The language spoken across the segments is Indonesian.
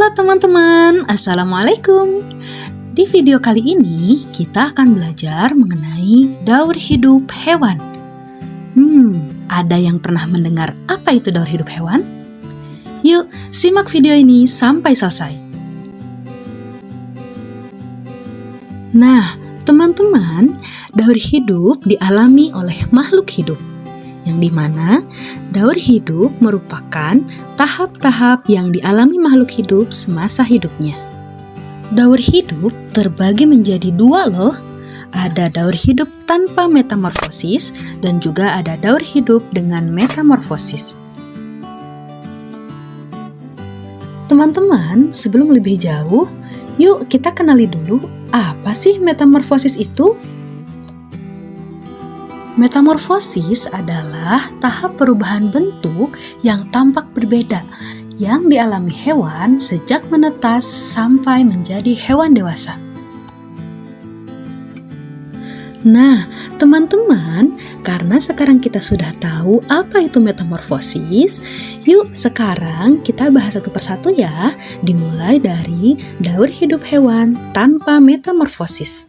Halo teman-teman, Assalamualaikum. Di video kali ini kita akan belajar mengenai daur hidup hewan. Ada yang pernah mendengar apa itu daur hidup hewan? Yuk, simak video ini sampai selesai. Nah, teman-teman, daur hidup dialami oleh makhluk hidup, yang dimana daur hidup merupakan tahap-tahap yang dialami makhluk hidup semasa hidupnya. Daur hidup terbagi menjadi dua loh. Ada daur hidup tanpa metamorfosis dan juga ada daur hidup dengan metamorfosis. Teman-teman, sebelum lebih jauh, yuk kita kenali dulu apa sih metamorfosis itu? Metamorfosis adalah tahap perubahan bentuk yang tampak berbeda yang dialami hewan sejak menetas sampai menjadi hewan dewasa. Nah, teman-teman, karena sekarang kita sudah tahu apa itu metamorfosis, yuk sekarang kita bahas satu persatu ya, dimulai dari daur hidup hewan tanpa metamorfosis.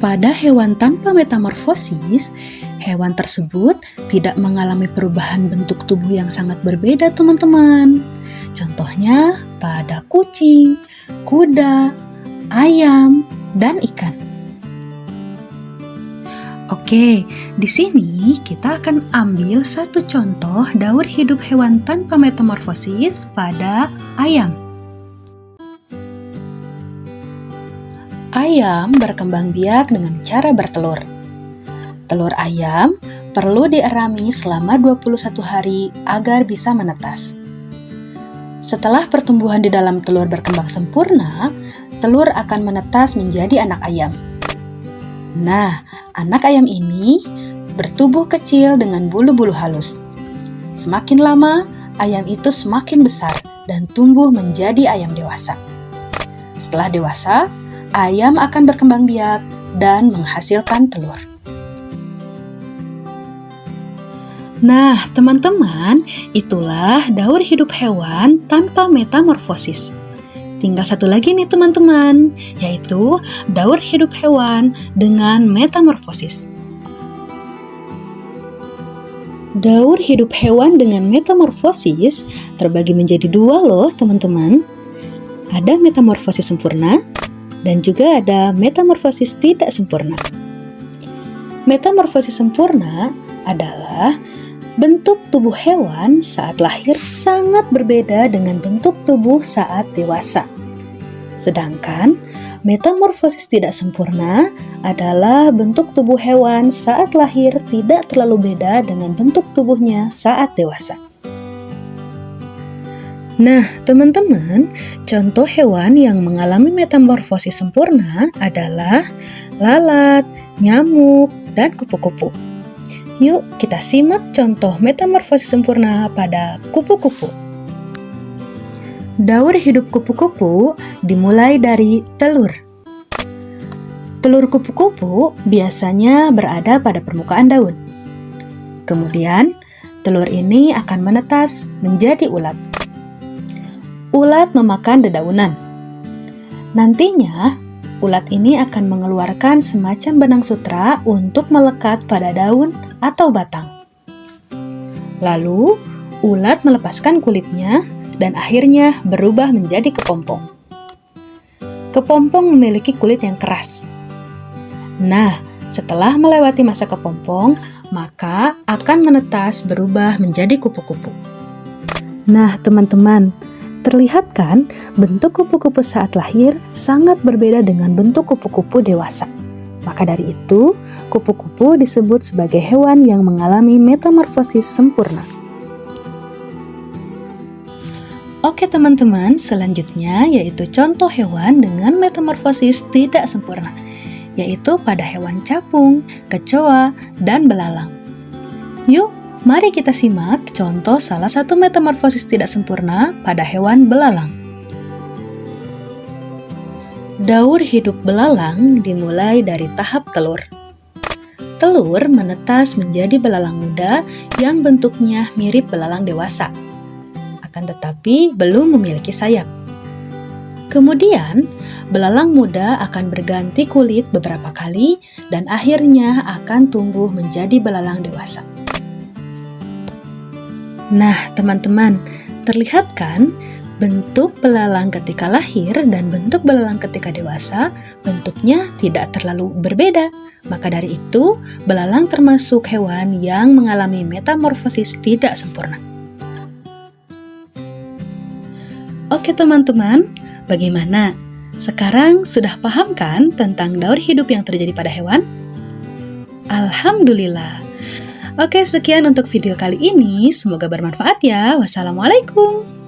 Pada hewan tanpa metamorfosis, hewan tersebut tidak mengalami perubahan bentuk tubuh yang sangat berbeda, teman-teman. Contohnya pada kucing, kuda, ayam, dan ikan. Oke, di sini kita akan ambil satu contoh daur hidup hewan tanpa metamorfosis pada ayam. Ayam berkembang biak dengan cara bertelur. Telur ayam perlu dierami selama 21 hari agar bisa menetas. Setelah pertumbuhan di dalam telur berkembang sempurna, telur akan menetas menjadi anak ayam. Nah, anak ayam ini bertubuh kecil dengan bulu-bulu halus. Semakin lama, ayam itu semakin besar dan tumbuh menjadi ayam dewasa. Setelah dewasa, ayam akan berkembang biak dan menghasilkan telur. Nah, teman-teman, itulah daur hidup hewan tanpa metamorfosis. Tinggal satu lagi nih teman-teman, yaitu daur hidup hewan dengan metamorfosis. Daur hidup hewan dengan metamorfosis terbagi menjadi dua loh teman-teman. Ada metamorfosis sempurna dan juga ada metamorfosis tidak sempurna. Metamorfosis sempurna adalah bentuk tubuh hewan saat lahir sangat berbeda dengan bentuk tubuh saat dewasa. Sedangkan metamorfosis tidak sempurna adalah bentuk tubuh hewan saat lahir tidak terlalu beda dengan bentuk tubuhnya saat dewasa. Nah, teman-teman, contoh hewan yang mengalami metamorfosis sempurna adalah lalat, nyamuk, dan kupu-kupu. Yuk, kita simak contoh metamorfosis sempurna pada kupu-kupu. Daur hidup kupu-kupu dimulai dari telur. Telur kupu-kupu biasanya berada pada permukaan daun. Kemudian, telur ini akan menetas menjadi ulat. Ulat memakan dedaunan. Nantinya, ulat ini akan mengeluarkan semacam benang sutra untuk melekat pada daun atau batang. Lalu, ulat melepaskan kulitnya dan akhirnya berubah menjadi kepompong. Kepompong memiliki kulit yang keras. Nah, setelah melewati masa kepompong, maka akan menetas berubah menjadi kupu-kupu. Nah, teman-teman, terlihat kan bentuk kupu-kupu saat lahir sangat berbeda dengan bentuk kupu-kupu dewasa. Maka dari itu, kupu-kupu disebut sebagai hewan yang mengalami metamorfosis sempurna. Oke teman-teman, selanjutnya yaitu contoh hewan dengan metamorfosis tidak sempurna, yaitu pada hewan capung, kecoa, dan belalang. Yuk, mari kita simak contoh salah satu metamorfosis tidak sempurna pada hewan belalang. Daur hidup belalang dimulai dari tahap telur. Telur menetas menjadi belalang muda yang bentuknya mirip belalang dewasa. akan tetapi belum memiliki sayap. Kemudian, belalang muda akan berganti kulit beberapa kali dan akhirnya akan tumbuh menjadi belalang dewasa. Nah, teman-teman, terlihat kan bentuk belalang ketika lahir dan bentuk belalang ketika dewasa bentuknya tidak terlalu berbeda. Maka dari itu, belalang termasuk hewan yang mengalami metamorfosis tidak sempurna. Oke teman-teman, bagaimana? Sekarang sudah paham kan tentang daur hidup yang terjadi pada hewan? Alhamdulillah. Oke, sekian untuk video kali ini. Semoga bermanfaat ya. Wassalamualaikum.